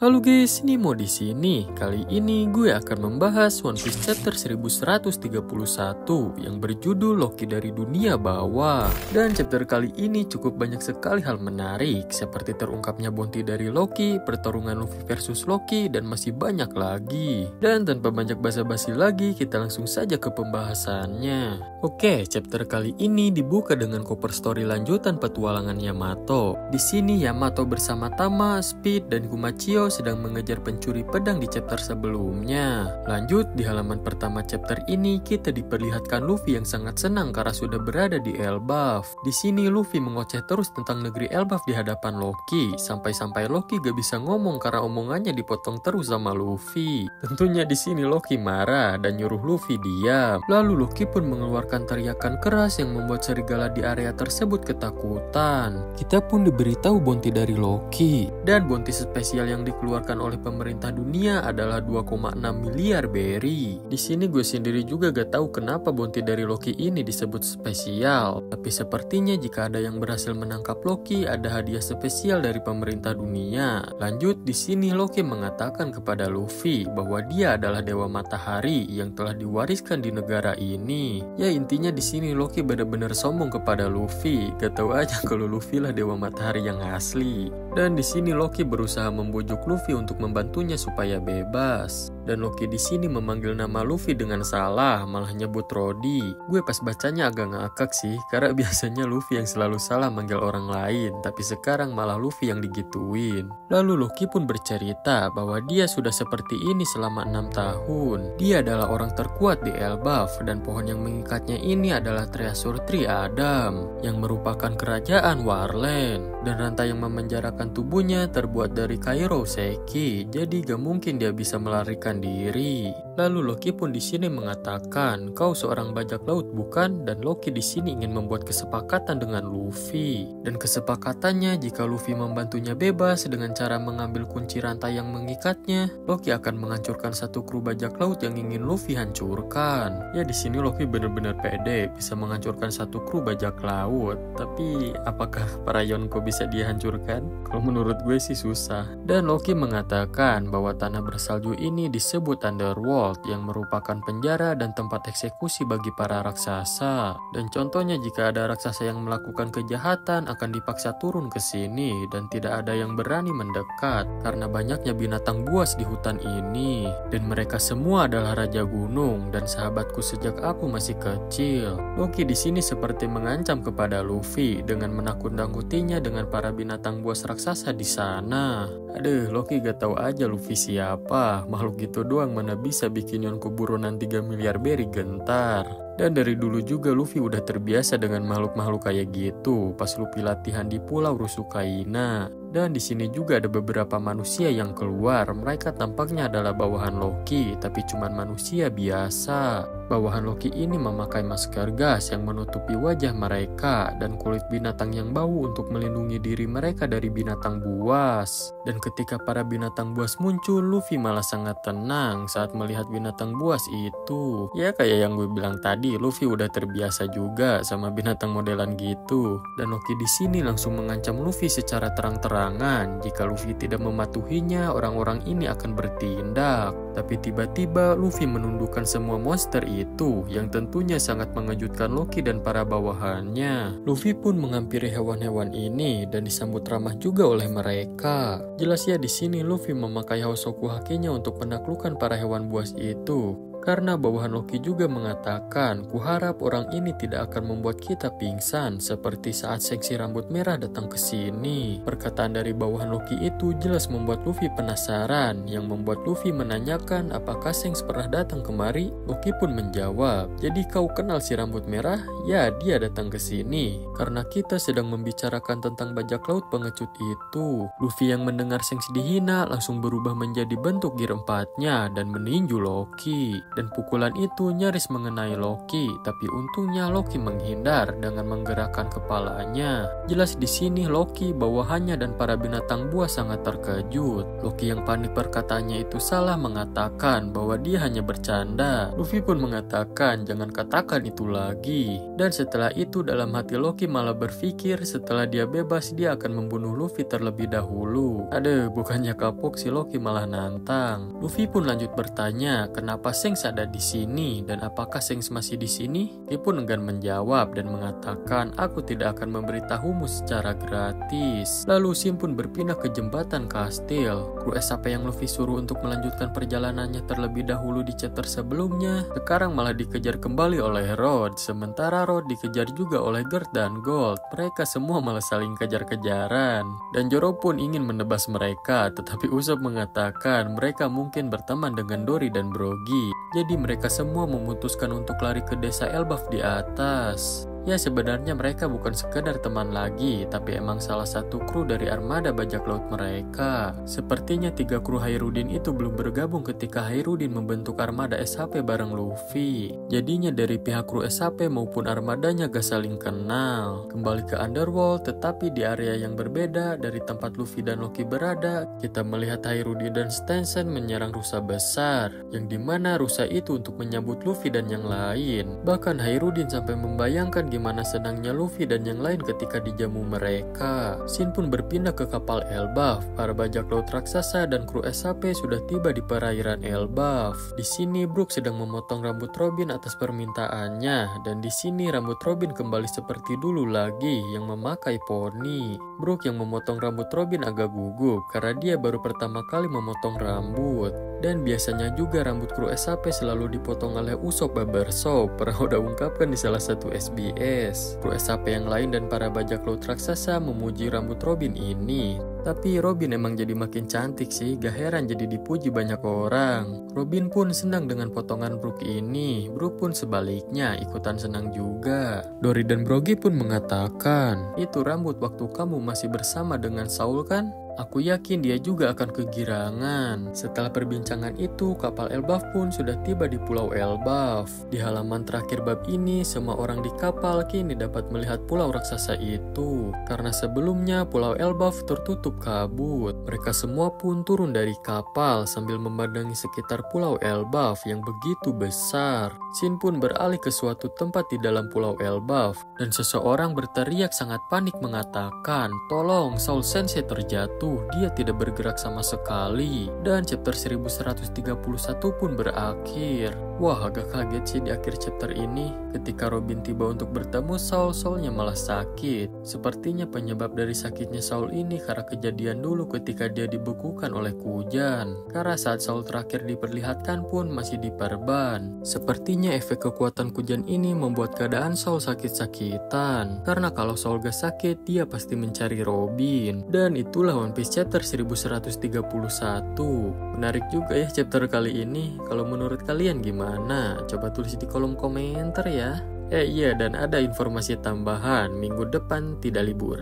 Halo guys, Nimo di sini. Kali ini gue akan membahas One Piece chapter 1131 yang berjudul Loki dari Dunia Bawah. Dan chapter kali ini cukup banyak sekali hal menarik, seperti terungkapnya bounty dari Loki, pertarungan Luffy versus Loki, dan masih banyak lagi. Dan tanpa banyak basa-basi lagi, kita langsung saja ke pembahasannya. Oke, chapter kali ini dibuka dengan cover story lanjutan petualangan Yamato. Di sini Yamato bersama Tama, Speed, dan Kumachio sedang mengejar pencuri pedang di chapter sebelumnya. Lanjut, di halaman pertama chapter ini kita diperlihatkan Luffy yang sangat senang karena sudah berada di Elbaf. Di sini Luffy mengoceh terus tentang negeri Elbaf di hadapan Loki, sampai-sampai Loki gak bisa ngomong karena omongannya dipotong terus sama Luffy. Tentunya di sini Loki marah dan nyuruh Luffy diam. Lalu Loki pun mengeluarkan teriakan keras yang membuat serigala di area tersebut ketakutan. Kita pun diberitahu bounty dari Loki, dan bounty spesial yang dikeluarkan oleh pemerintah dunia adalah 2,6 miliar berry. Di sini gue sendiri juga gak tahu kenapa bounty dari Loki ini disebut spesial, tapi sepertinya jika ada yang berhasil menangkap Loki, ada hadiah spesial dari pemerintah dunia. Lanjut, di sini Loki mengatakan kepada Luffy bahwa dia adalah dewa matahari yang telah diwariskan di negara ini. Ya intinya di sini Loki benar-benar sombong kepada Luffy. Gak tahu aja kalau Luffy lah dewa matahari yang asli. Dan di sini Loki berusaha membujuk Luffy untuk membantunya supaya bebas. Dan Loki di sini memanggil nama Luffy dengan salah, malah nyebut Rodi. Gue pas bacanya agak ngakak sih, karena biasanya Luffy yang selalu salah manggil orang lain, tapi sekarang malah Luffy yang digituin. Lalu Loki pun bercerita bahwa dia sudah seperti ini selama 6 tahun. Dia adalah orang terkuat di Elbaf, dan pohon yang mengikatnya ini adalah Treasure Tree Adam, yang merupakan kerajaan Warland. Dan rantai yang memenjarakan tubuhnya terbuat dari Kairo Seki, jadi gak mungkin dia bisa melarikan diri. Lalu Loki pun di sini mengatakan, kau seorang bajak laut bukan? Dan Loki di sini ingin membuat kesepakatan dengan Luffy. Dan kesepakatannya jika Luffy membantunya bebas dengan cara mengambil kunci rantai yang mengikatnya, Loki akan menghancurkan satu kru bajak laut yang ingin Luffy hancurkan. Ya di sini Loki benar-benar pede bisa menghancurkan satu kru bajak laut. Tapi apakah para Yonko bisa dia hancurkan? Kalau menurut gue sih susah. Dan Loki mengatakan bahwa tanah bersalju ini disebut Underworld, yang merupakan penjara dan tempat eksekusi bagi para raksasa. Dan contohnya jika ada raksasa yang melakukan kejahatan akan dipaksa turun ke sini dan tidak ada yang berani mendekat karena banyaknya binatang buas di hutan ini. Dan mereka semua adalah raja gunung dan sahabatku sejak aku masih kecil. Loki di sini seperti mengancam kepada Luffy dengan menakut-nakutinya dengan para binatang buas raksasa di sana. Aduh, Loki gak tahu aja Luffy siapa. Makhluk gitu doang mana bisa bikin Yonko buronan 3 miliar berry gentar. Dan dari dulu juga Luffy udah terbiasa dengan makhluk-makhluk kayak gitu pas Luffy latihan di Pulau Rusukaina. Dan di sini juga ada beberapa manusia yang keluar. Mereka tampaknya adalah bawahan Loki, tapi cuman manusia biasa. Bawahan Loki ini memakai masker gas yang menutupi wajah mereka dan kulit binatang yang bau untuk melindungi diri mereka dari binatang buas. Dan ketika para binatang buas muncul, Luffy malah sangat tenang saat melihat binatang buas itu. Ya kayak yang gue bilang tadi, Luffy udah terbiasa juga sama binatang modelan gitu. Dan Loki di sini langsung mengancam Luffy secara terang-terangan. Jika Luffy tidak mematuhinya, orang-orang ini akan bertindak. Tapi tiba-tiba Luffy menundukkan semua monster itu, yang tentunya sangat mengejutkan Loki dan para bawahannya. Luffy pun menghampiri hewan-hewan ini dan disambut ramah juga oleh mereka. Jelas ya di sini Luffy memakai Hosoku Haki-nya untuk menaklukkan para hewan buas itu. Karena bawahan Loki juga mengatakan, kuharap orang ini tidak akan membuat kita pingsan seperti saat seksi rambut merah datang ke sini. Perkataan dari bawahan Loki itu jelas membuat Luffy penasaran, yang membuat Luffy menanyakan apakah Shanks pernah datang kemari. Loki pun menjawab, jadi kau kenal si rambut merah? Ya, dia datang ke sini karena kita sedang membicarakan tentang bajak laut pengecut itu. Luffy yang mendengar Shanks dihina langsung berubah menjadi bentuk gear 4-nya dan meninju Loki. dan pukulan itu nyaris mengenai Loki, tapi untungnya Loki menghindar dengan menggerakkan kepalanya. Jelas di sini Loki, bawahannya dan para binatang buas sangat terkejut. Loki yang panik perkataannya itu salah mengatakan bahwa dia hanya bercanda. Luffy pun mengatakan jangan katakan itu lagi. Dan setelah itu dalam hati Loki malah berpikir setelah dia bebas dia akan membunuh Luffy terlebih dahulu. Aduh, bukannya kapok si Loki malah nantang. Luffy pun lanjut bertanya kenapa Shanks ada di sini dan apakah Shanks masih di sini? Dia pun enggan menjawab dan mengatakan aku tidak akan memberitahumu secara gratis. Lalu Shin pun berpindah ke jembatan kastil. Kru SAP yang Luffy suruh untuk melanjutkan perjalanannya terlebih dahulu di chapter sebelumnya sekarang malah dikejar kembali oleh Rod. Sementara Rod dikejar juga oleh Gert dan Gold. Mereka semua malah saling kejar-kejaran. Dan Zoro pun ingin menebas mereka, tetapi Usopp mengatakan mereka mungkin berteman dengan Dory dan Brogy. Jadi mereka semua memutuskan untuk lari ke desa Elbaf di atas. Ya sebenarnya mereka bukan sekedar teman lagi, tapi emang salah satu kru dari armada bajak laut mereka. Sepertinya 3 kru Hairudin itu belum bergabung ketika Hairudin membentuk armada SHP bareng Luffy. Jadinya dari pihak kru SHP maupun armadanya gak saling kenal. Kembali ke Underworld, tetapi di area yang berbeda dari tempat Luffy dan Loki berada, kita melihat Hairudin dan Stanson menyerang rusa besar, yang dimana rusa itu untuk menyambut Luffy dan yang lain. Bahkan Hairudin sampai membayangkan gimana senangnya Luffy dan yang lain ketika dijamu mereka. Shin pun berpindah ke kapal Elbaf. Para bajak laut raksasa dan kru SHP sudah tiba di perairan Elbaf. Di sini Brook sedang memotong rambut Robin atas permintaannya, dan di sini rambut Robin kembali seperti dulu lagi yang memakai poni. Brook yang memotong rambut Robin agak gugup karena dia baru pertama kali memotong rambut. Dan biasanya juga rambut kru SHP selalu dipotong oleh Usopp Barbershop. Pernah udah ungkapkan di salah satu SBS. Kru SHP yang lain dan para bajak laut raksasa memuji rambut Robin ini. Tapi Robin emang jadi makin cantik sih, gak heran jadi dipuji banyak orang. Robin pun senang dengan potongan Brook ini. Brook pun sebaliknya ikutan senang juga. Dory dan Brogy pun mengatakan, itu rambut waktu kamu masih bersama dengan Saul kan? Aku yakin dia juga akan kegirangan. Setelah perbincangan itu, kapal Elbaf pun sudah tiba di Pulau Elbaf. Di halaman terakhir bab ini, semua orang di kapal kini dapat melihat pulau raksasa itu. Karena sebelumnya Pulau Elbaf tertutup kabut. Mereka semua pun turun dari kapal sambil memandangi sekitar Pulau Elbaf yang begitu besar. Shin pun beralih ke suatu tempat di dalam Pulau Elbaf. Dan seseorang berteriak sangat panik mengatakan, tolong, Saul Sensei terjatuh. Dia tidak bergerak sama sekali. Dan chapter 1131 pun berakhir. Wah, agak kaget sih di akhir chapter ini. Ketika Robin tiba untuk bertemu Saul, Saulnya malah sakit. Sepertinya penyebab dari sakitnya Saul ini karena kejadian dulu ketika dia dibekukan oleh Kujan. Karena saat Saul terakhir diperlihatkan pun masih diperban. Sepertinya efek kekuatan Kujan ini membuat keadaan Saul sakit-sakitan. Karena kalau Saul gak sakit, dia pasti mencari Robin. Dan itulah One Piece chapter 1131. Menarik juga ya chapter kali ini. Kalau menurut kalian gimana? Coba tulis di kolom komentar ya. Iya, dan ada informasi tambahan, minggu depan tidak libur.